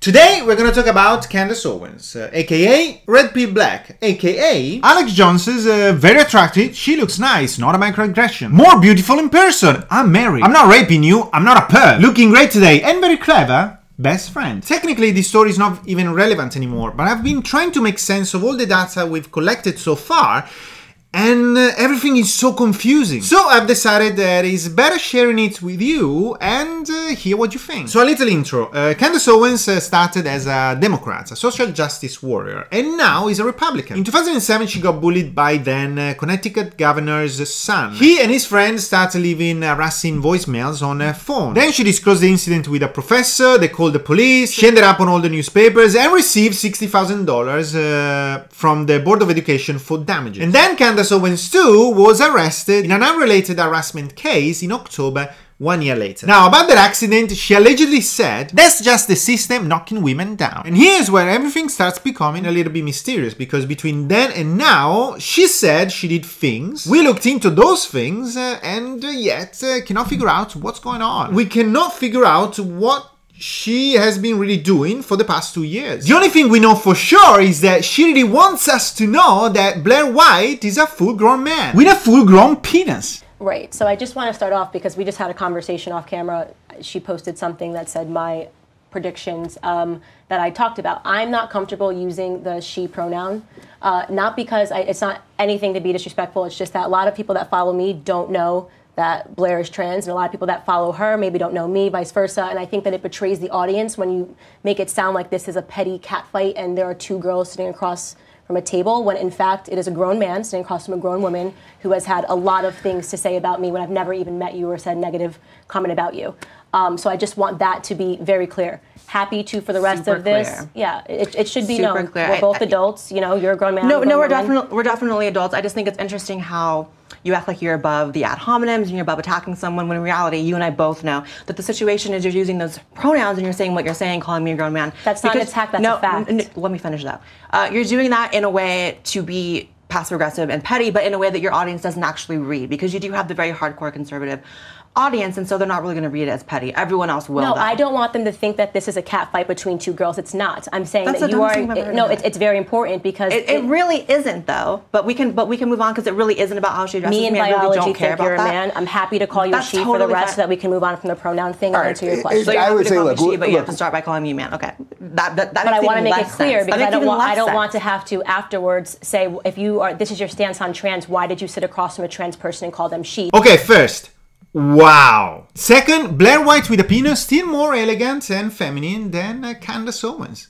Today we're gonna talk about Candace Owens, aka Red Pill Black, aka Alex Jones's very attractive, she looks nice, not a microaggression. More beautiful in person, I'm married. I'm not raping you, I'm not a perv. Looking great today and very clever. Best friend. Technically, this story is not even relevant anymore, but I've been trying to make sense of all the data we've collected so far, and everything is so confusing. So I've decided that it's better sharing it with you and hear what you think. So a little intro. Candace Owens started as a Democrat, a social justice warrior, and now is a Republican. In 2007, she got bullied by then Connecticut governor's son. He and his friends started leaving harassing voicemails on her phone. Then she disclosed the incident with a professor, they called the police, she ended up on all the newspapers and received $60,000 from the Board of Education for damages. And then Candace Owens too was arrested in an unrelated harassment case in October 1 year later. Now, about that accident, she allegedly said, "That's just the system knocking women down." And here's where everything starts becoming a little bit mysterious, because between then and now, she said she did things. We looked into those things and yet cannot figure out what's going on. We cannot figure out what she has been really doing for the past 2 years. The only thing we know for sure is that she really wants us to know that Blair White is a full-grown man with a full-grown penis. Right, so I just want to start off because we just had a conversation off camera. She posted something that said my predictions that I talked about. I'm not comfortable using the she pronoun, not because it's not anything to be disrespectful, it's just that a lot of people that follow me don't know that Blair is trans, and a lot of people that follow her maybe don't know me, vice versa, and I think that it betrays the audience when you make it sound like this is a petty catfight and there are two girls sitting across from a table, when in fact it is a grown man sitting across from a grown woman who has had a lot of things to say about me when I've never even met you or said negative comment about you. So I just want that to be very clear. Happy to, for the rest of this, clear. Yeah, it should be known. Clear. We're both adults, you know, you're a grown man. No, we're definitely adults. I just think it's interesting how you act like you're above the ad hominems and you're above attacking someone, when in reality, you and I both know that the situation is you're using those pronouns and you're saying what you're saying, calling me a grown man. That's not an attack, that's a fact. Let me finish that. You're doing that in a way to be passive-aggressive and petty, but in a way that your audience doesn't actually read, because you do have the very hardcore conservative audience, and so they're not really going to read it as petty. Everyone else will. No, though. I don't want them to think that this is a cat fight between two girls. It's not. I'm saying that you are. No, it's very important because it really isn't though. But we can move on because it really isn't about how she addresses me. Me and biology really don't care think you're a man. I'm happy to call you a she for the rest, so that we can move on from the pronoun thing and answer your question. So you're happy to call me she, but you have to start by calling me a man. Okay. But I want to make it clear because I don't want to have to afterwards say, if you are, this is your stance on trans, why did you sit across from a trans person and call them she? Okay, first, wow. Second, Blair White with a penis, still more elegant and feminine than Candace Owens.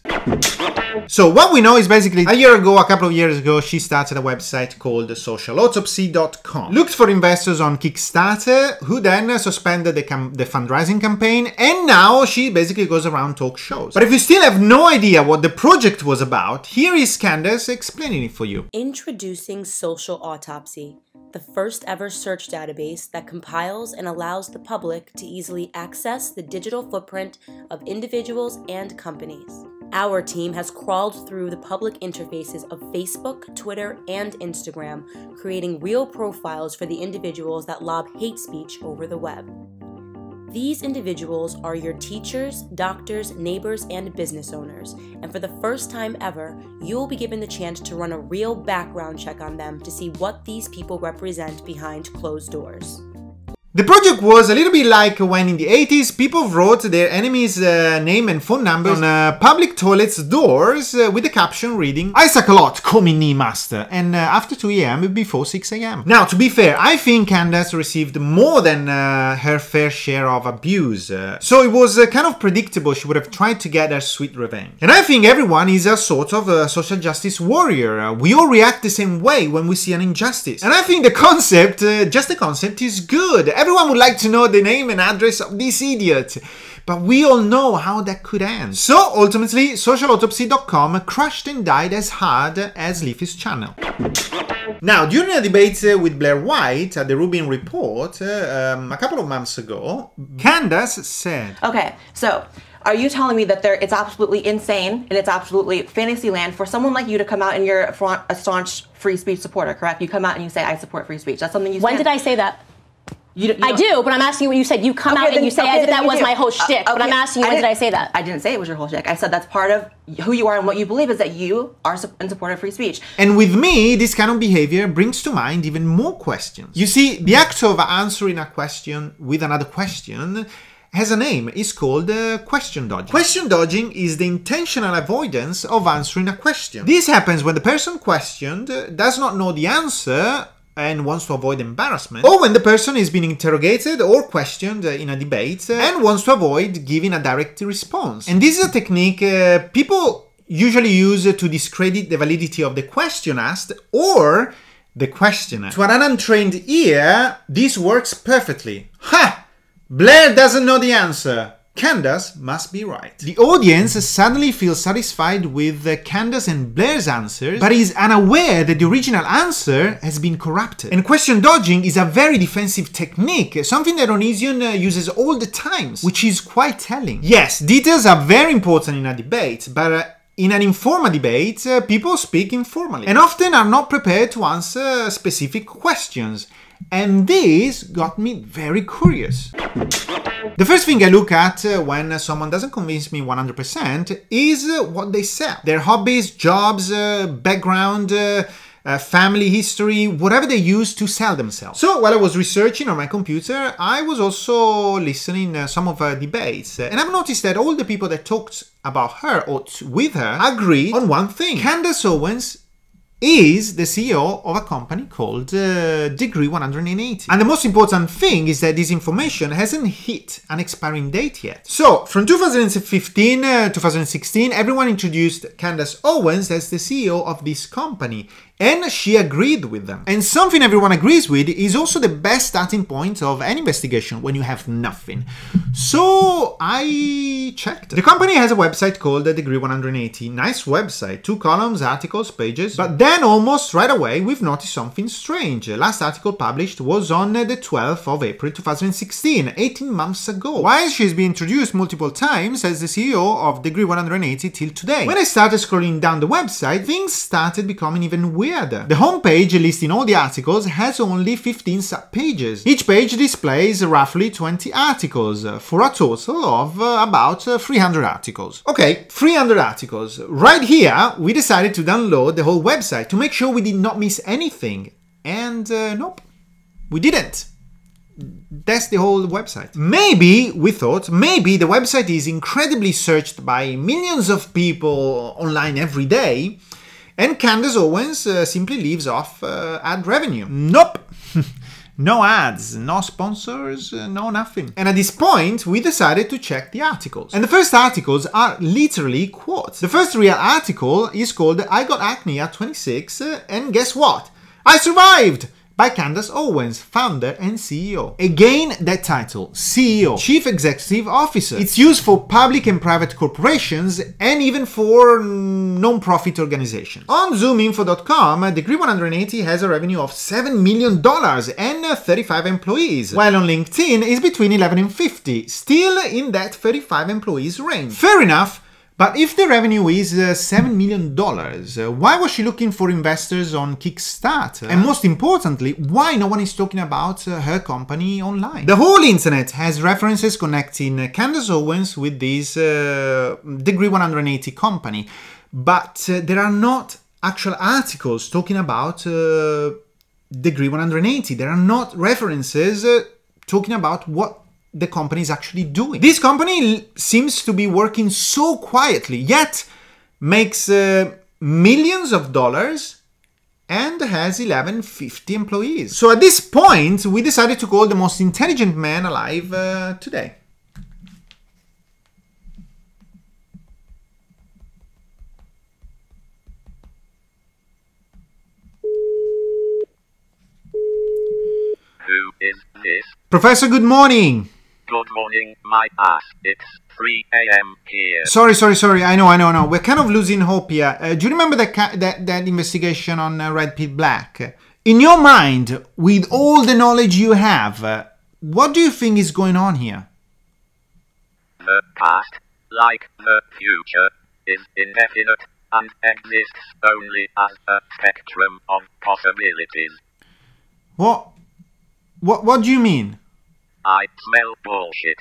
So what we know is basically a couple of years ago, she started a website called socialautopsy.com. Looked for investors on Kickstarter, who then suspended the fundraising campaign, and now she basically goes around talk shows. But if you still have no idea what the project was about, here is Candace explaining it for you. Introducing Social Autopsy, the first ever search database that compiles and allows the public to easily access the digital footprint of individuals and companies. Our team has crawled through the public interfaces of Facebook, Twitter, and Instagram, creating real profiles for the individuals that lob hate speech over the web. These individuals are your teachers, doctors, neighbors, and business owners, and for the first time ever, you'll be given the chance to run a real background check on them to see what these people represent behind closed doors. The project was a little bit like when in the 80s people wrote their enemy's name and phone numbers on public toilets doors with the caption reading, "I suck a lot, call me knee master," and after 2 a.m. before 6 a.m. Now, to be fair, I think Candace received more than her fair share of abuse, so it was kind of predictable she would have tried to get her sweet revenge. And I think everyone is a sort of a social justice warrior. We all react the same way when we see an injustice. And I think the concept, just the concept, is good. Everyone would like to know the name and address of this idiot, but we all know how that could end. So ultimately, socialautopsy.com crushed and died as hard as Leafy's channel. Now, during a debate with Blair White at the Rubin Report a couple of months ago, Candace said, "Okay, so are you telling me that it's absolutely insane and it's absolutely fantasy land for someone like you to come out and you're a staunch free speech supporter, correct? You come out and you say, I support free speech. That's something you When did I say that? I do, but I'm asking you what you said. You come out and you say as if that was my whole shtick, but I'm asking you, when did I say that? I didn't say it was your whole shtick. I said that's part of who you are and what you believe is that you are in support of free speech. And with me, this kind of behavior brings to mind even more questions. You see, the act of answering a question with another question has a name. It's called question dodging. Question dodging is the intentional avoidance of answering a question. This happens when the person questioned does not know the answer and wants to avoid embarrassment, or when the person is being interrogated or questioned in a debate and wants to avoid giving a direct response. And this is a technique people usually use to discredit the validity of the question asked or the questioner. To an untrained ear, this works perfectly. Ha! Blair doesn't know the answer. Candace must be right. The audience suddenly feels satisfied with Candace and Blair's answers, but is unaware that the original answer has been corrupted. And question dodging is a very defensive technique, something that Onision uses all the time, which is quite telling. Yes, details are very important in a debate, but in an informal debate, people speak informally and often are not prepared to answer specific questions. And this got me very curious. The first thing I look at when someone doesn't convince me 100% is what they sell. Their hobbies, jobs, background, family history, whatever they use to sell themselves. So while I was researching on my computer, I was also listening some of her debates. And I've noticed that all the people that talked about her or with her agreed on one thing. Candace Owens is the CEO of a company called Degree 180. And the most important thing is that this information hasn't hit an expiring date yet. So from 2015 to 2016, everyone introduced Candace Owens as the CEO of this company. And she agreed with them. And something everyone agrees with is also the best starting point of any investigation when you have nothing. So I checked. The company has a website called Degree 180. Nice website, 2 columns, articles, pages. But then almost right away we've noticed something strange. The last article published was on the 12th of April 2016, 18 months ago. While she's been introduced multiple times as the CEO of Degree 180 till today. When I started scrolling down the website, things started becoming even weirder. The homepage listing all the articles has only 15 subpages. Each page displays roughly 20 articles, for a total of about 300 articles. Okay, 300 articles. Right here, we decided to download the whole website to make sure we did not miss anything. And nope, we didn't. That's the whole website. Maybe, we thought, maybe the website is incredibly searched by millions of people online every day, and Candace Owens simply leaves off ad revenue. Nope. No ads, no sponsors, no nothing. And at this point, we decided to check the articles. And the first articles are literally quotes. The first real article is called I Got Acne at 26, and guess what? I survived! By Candace Owens, founder and CEO. Again, that title, CEO, Chief Executive Officer. It's used for public and private corporations and even for non-profit organizations. On zoominfo.com, Degree 180 has a revenue of $7 million and 35 employees, while on LinkedIn is between 11 and 50, still in that 35 employees range. Fair enough. But if the revenue is $7 million, why was she looking for investors on Kickstarter? And most importantly, why no one is talking about her company online? The whole internet has references connecting Candace Owens with this Degree 180 company, but there are not actual articles talking about Degree 180. There are not references talking about what the company is actually doing. This company seems to be working so quietly, yet makes millions of dollars and has 1150 employees. So at this point, we decided to call the most intelligent man alive today. Who is this? Professor, good morning. Good morning, my ass. It's 3 a.m. here. Sorry. I know. We're kind of losing hope here. Do you remember that investigation on Red Pill Black? In your mind, with all the knowledge you have, what do you think is going on here? The past, like the future, is indefinite and exists only as a spectrum of possibilities. What do you mean? I smell bullshit.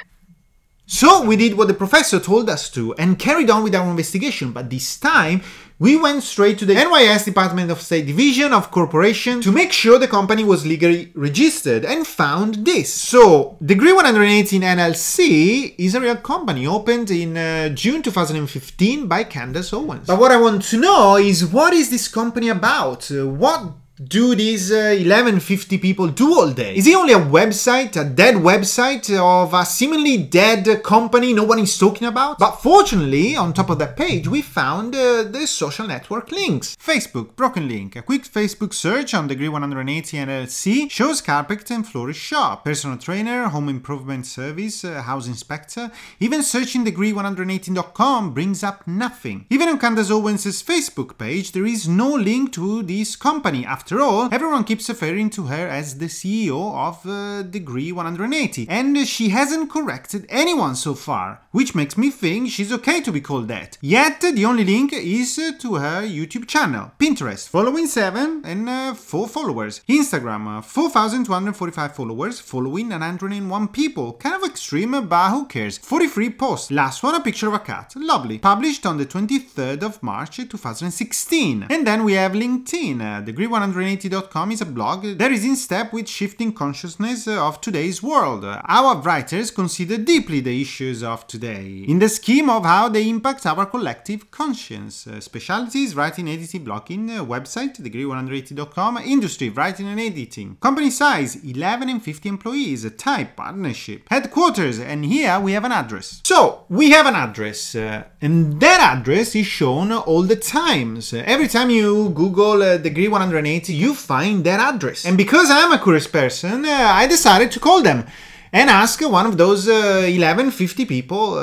So we did what the professor told us to and carried on with our investigation, but this time we went straight to the NYS Department of State Division of Corporation to make sure the company was legally registered and found this. So, Degree 118 LLC is a real company opened in June 2015 by Candace Owens. But what I want to know is, what is this company about? What do these 1150 people do all day? Is it only a website, a dead website of a seemingly dead company no one is talking about? But fortunately, on top of that page, we found the social network links. Facebook, broken link. A quick Facebook search on Degree 180 LLC shows carpet and florist shop, personal trainer, home improvement service, house inspector. Even searching degree118.com brings up nothing. Even on Candace Owens' Facebook page, there is no link to this company. After all, everyone keeps referring to her as the CEO of Degree 180, and she hasn't corrected anyone so far, which makes me think she's okay to be called that. Yet, the only link is to her YouTube channel. Pinterest, following 7 and 4 followers. Instagram, 4,245 followers, following 901 people. Kind of extreme, but who cares? 43 posts. Last one, a picture of a cat. Lovely. Published on the 23rd of March 2016. And then we have LinkedIn. Degree 180.com is a blog that is in step with shifting consciousness of today's world. Our writers consider deeply the issues of today, in the scheme of how they impact our collective conscience. Specialties, writing, editing, blogging, website, degree180.com, industry, writing and editing. Company size, 11 and 50 employees, type, partnership, headquarters, and here we have an address. So, we have an address, and that address is shown all the times. Every time you Google Degree 180, you find that address. And because I'm a curious person, I decided to call them and ask one of those 1150 people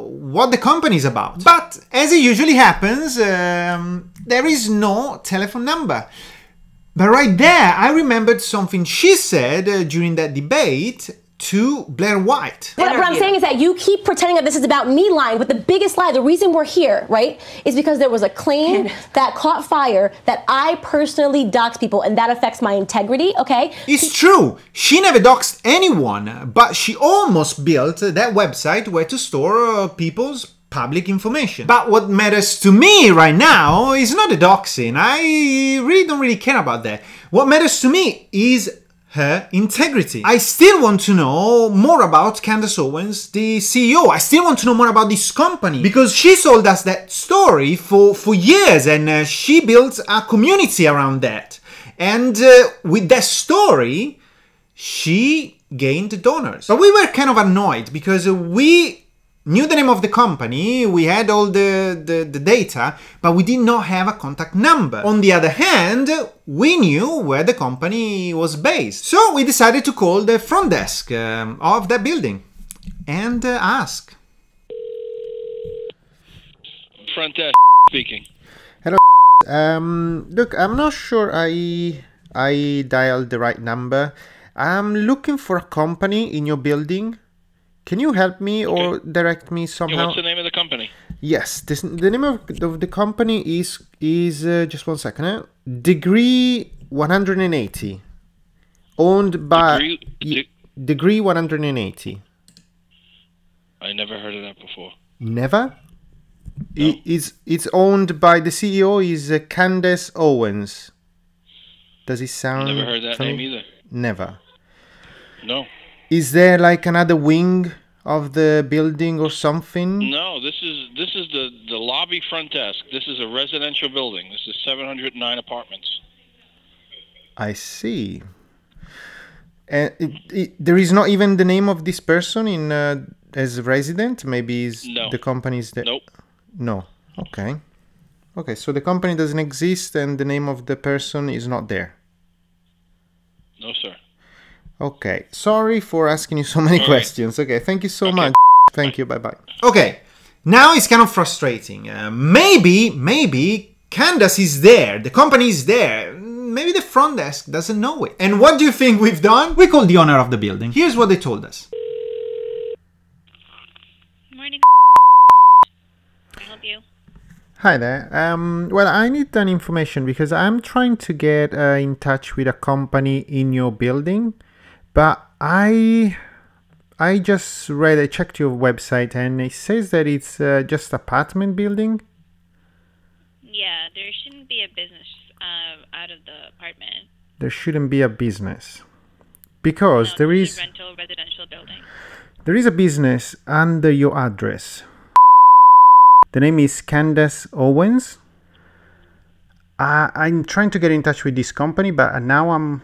what the company is about. But as it usually happens, there is no telephone number. But right there, I remembered something she said during that debate to Blair White. What I'm saying is that you keep pretending that this is about me lying, but the biggest lie, the reason we're here, right, is because there was a claim that caught fire that I personally doxed people, and that affects my integrity, okay? It's true. She never doxed anyone, but she almost built that website where to store people's public information. But what matters to me right now is not the doxing. I really don't care about that. What matters to me is her integrity. I still want to know more about Candace Owens, the CEO. I still want to know more about this company, because she sold us that story for years, and she built a community around that. And with that story, she gained donors. But we were kind of annoyed because we knew the name of the company, we had all the data, but we did not have a contact number. On the other hand, we knew where the company was based. So we decided to call the front desk of that building and ask. Front desk speaking. Hello. Look, I'm not sure I dialed the right number. I'm looking for a company in your building. Can you help me or direct me somehow? What's the name of the company? Yes, the name of the company is just one second. Degree 180, owned by Degree 180. I never heard of that before. Never? No. It's owned by the CEO is Candace Owens. Does it sound? Never heard that name either. Never. No. Is there like another wing of the building or something? No, this is the lobby front desk. This is a residential building. This is 709 apartments. I see. And there is not even the name of this person in as resident. Maybe No. The company is there. Nope. No. Okay. Okay. So the company doesn't exist, and the name of the person is not there. No, sir. Okay, sorry for asking you so many questions. Okay, thank you so much. Thank you, bye-bye. Okay, now it's kind of frustrating. Maybe Candace is there, the company is there. Maybe the front desk doesn't know it. And what do you think we've done? We called the owner of the building. Here's what they told us. Morning. Can I help you? Hi there. Well, I need an information because I'm trying to get in touch with a company in your building. But I I checked your website and it says that it's just apartment building. Yeah, there shouldn't be a business out of the apartment. There shouldn't be a business. Because No, there it's is... a rental residential building. There is a business under your address. The name is Candace Owens. I'm trying to get in touch with this company, but now I'm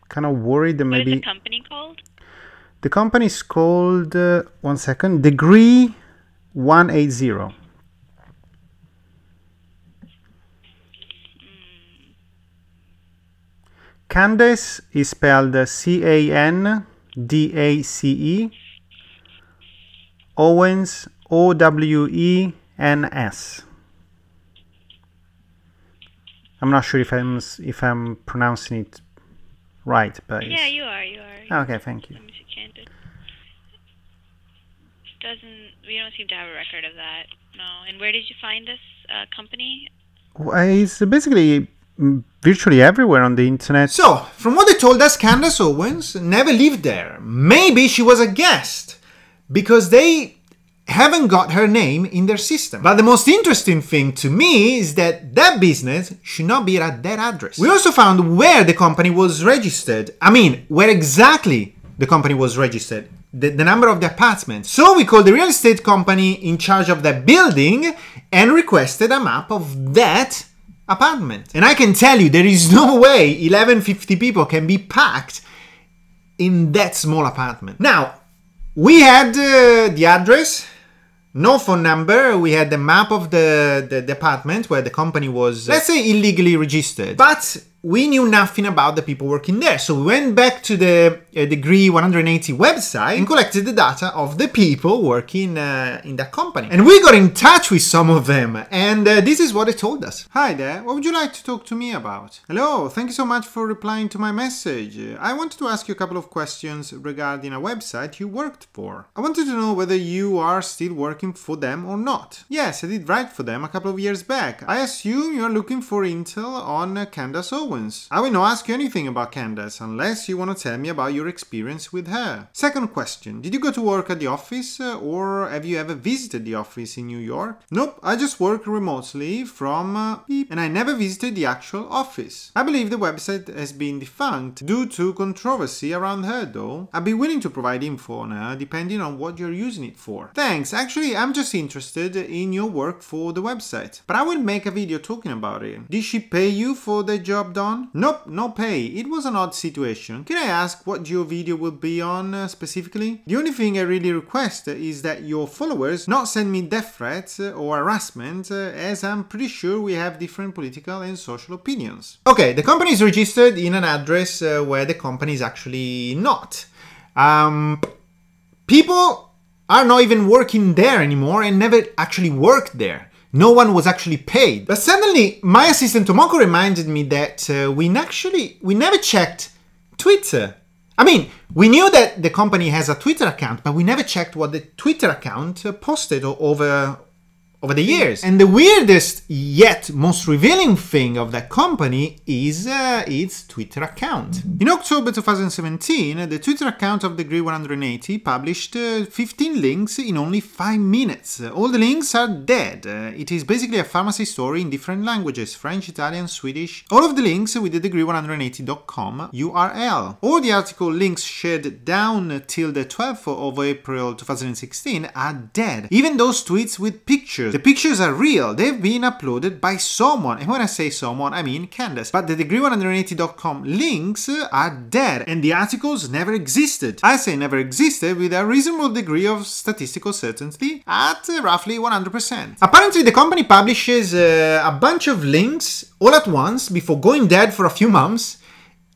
kind of worried that maybe... What is the company called? The company is called, one second, Degree 180. Candace is spelled C-A-N-D-A-C-E. Owens, O-W-E-N-S. I'm not sure if I'm pronouncing it right, but Yeah, you are. okay. Thank you. Let me see, Candace. We don't seem to have a record of that. No. And where did you find this company? It's basically virtually everywhere on the internet. So, from what they told us, Candace Owens never lived there. Maybe she was a guest, because they haven't got her name in their system. But the most interesting thing to me is that that business should not be at that address. We also found where the company was registered. I mean, where exactly the company was registered. The number of the apartments. So we called the real estate company in charge of that building and requested a map of that apartment. And I can tell you, there is no way 1150 people can be packed in that small apartment. Now, we had the address, no phone number, we had the map of the apartment where the company was, let's say, illegally registered. But we knew nothing about the people working there. So we went back to the Degree 180 website and collected the data of the people working in that company. And we got in touch with some of them, and this is what they told us. Hi there, what would you like to talk to me about? Hello, thank you so much for replying to my message. I wanted to ask you a couple of questions regarding a website you worked for. I wanted to know whether you are still working for them or not. Yes, I did write for them a couple of years back. I assume you're looking for intel on Candace Owens. I will not ask you anything about Candace unless you want to tell me about your experience with her. Second question, did you go to work at the office or have you ever visited the office in New York? Nope, I just work remotely from beep, and I never visited the actual office. I believe the website has been defunct due to controversy around her though. I'd be willing to provide info on her depending on what you're using it for. Thanks, actually I'm just interested in your work for the website, but I will make a video talking about it. Did she pay you for the job done? Nope, no pay. It was an odd situation. Can I ask what your video will be on specifically? The only thing I really request is that your followers not send me death threats or harassment, as I'm pretty sure we have different political and social opinions. Okay, the company is registered in an address where the company is actually not. People are not even working there anymore and never actually worked there. No one was actually paid. But suddenly, my assistant Tomoko reminded me that we never checked Twitter. I mean, we knew that the company has a Twitter account, but we never checked what the Twitter account posted over the years. And the weirdest yet most revealing thing of that company is its Twitter account. In October 2017, the Twitter account of Degree 180 published 15 links in only 5 minutes. All the links are dead. It is basically a pharmacy story in different languages, French, Italian, Swedish. All of the links with the degree180.com URL. All the article links shared down till the 12th of April 2016 are dead. Even those tweets with pictures. The pictures are real, they've been uploaded by someone, and when I say someone, I mean Candace. But the degree180.com links are dead, and the articles never existed. I say never existed with a reasonable degree of statistical certainty at roughly 100%. Apparently the company publishes a bunch of links all at once before going dead for a few months,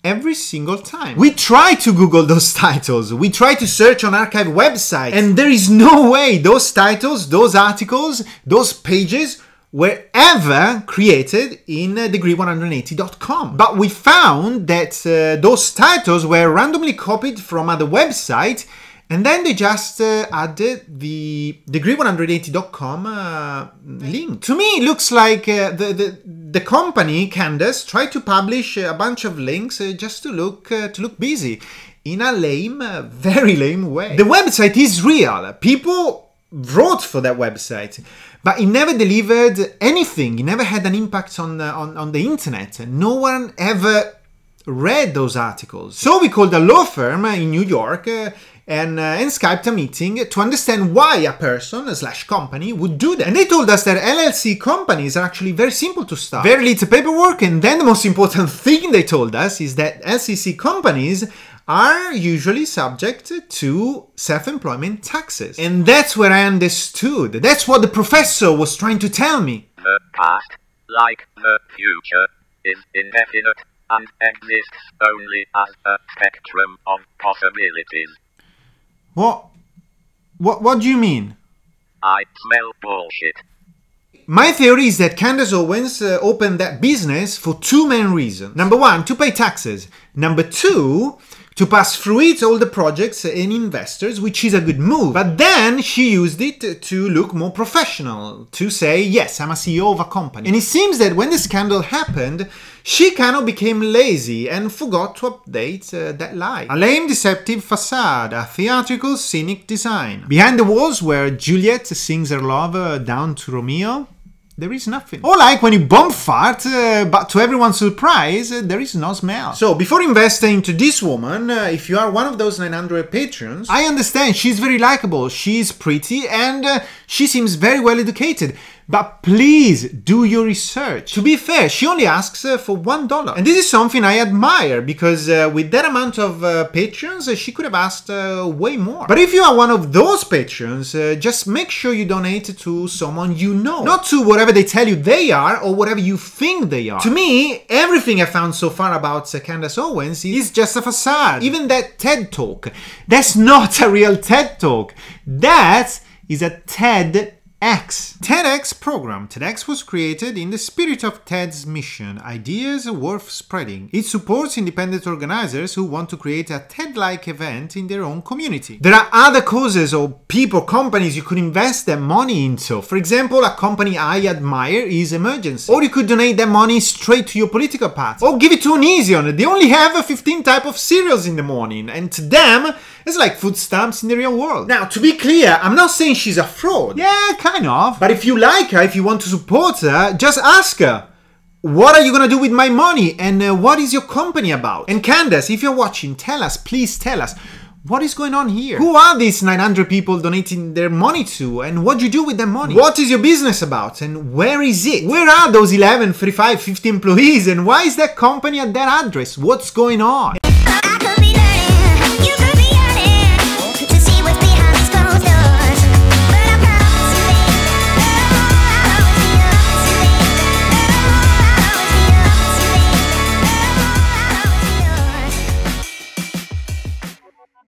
every single time. We try to Google those titles, we try to search on archive websites, and there is no way those titles, those articles, those pages were ever created in degree180.com. But we found that those titles were randomly copied from other websites, and then they just added the degree180.com link. To me, it looks like the company, Candace, tried to publish a bunch of links just to look busy. in a lame, very lame way. The website is real. People wrote for that website, but it never delivered anything. It never had an impact on the internet. No one ever read those articles. So we called a law firm in New York and Skyped a meeting to understand why a person / company would do that. And they told us that LLC companies are actually very simple to start. Very little paperwork, and then the most important thing they told us is that LCC companies are usually subject to self-employment taxes. And that's where I understood. That's what the professor was trying to tell me. The past, like the future, is indefinite and exists only as a spectrum of possibilities. What do you mean? I smell bullshit. My theory is that Candace Owens opened that business for two main reasons. Number one, to pay taxes. Number two, to pass through it all the projects and investors, which is a good move. But then she used it to look more professional, to say, yes, I'm a CEO of a company. And it seems that when the scandal happened, she kind of became lazy and forgot to update that lie. A lame, deceptive facade, a theatrical, cynic design. Behind the walls where Juliet sings her love down to Romeo, there is nothing. Or like when you bomb fart, but to everyone's surprise, there is no smell. So before investing into this woman, if you are one of those 900 patrons, I understand she's very likable, she's pretty, and she seems very well educated. But please do your research. To be fair, she only asks for $1. And this is something I admire, because with that amount of patrons, she could have asked way more. But if you are one of those patrons, just make sure you donate to someone you know. Not to whatever they tell you they are, or whatever you think they are. To me, everything I found so far about Candace Owens is just a facade. Even that TED Talk. That's not a real TED Talk. That is a TEDx. TEDx program. TEDx was created in the spirit of TED's mission, ideas worth spreading. It supports independent organizers who want to create a TED-like event in their own community. There are other causes or people, companies you could invest their money into. For example, a company I admire is Emergency. Or you could donate that money straight to your political party. Or give it to Onision. They only have 15 types of cereals in the morning, and to them, it's like food stamps in the real world. Now, to be clear, I'm not saying she's a fraud. Yeah, kind of. But if you like her, if you want to support her, just ask her, what are you gonna do with my money? And what is your company about? And Candace, if you're watching, tell us, please tell us, what is going on here? Who are these 900 people donating their money to? And what do you do with their money? What is your business about? And where is it? Where are those 11, 35, 50 employees? And why is that company at that address? What's going on?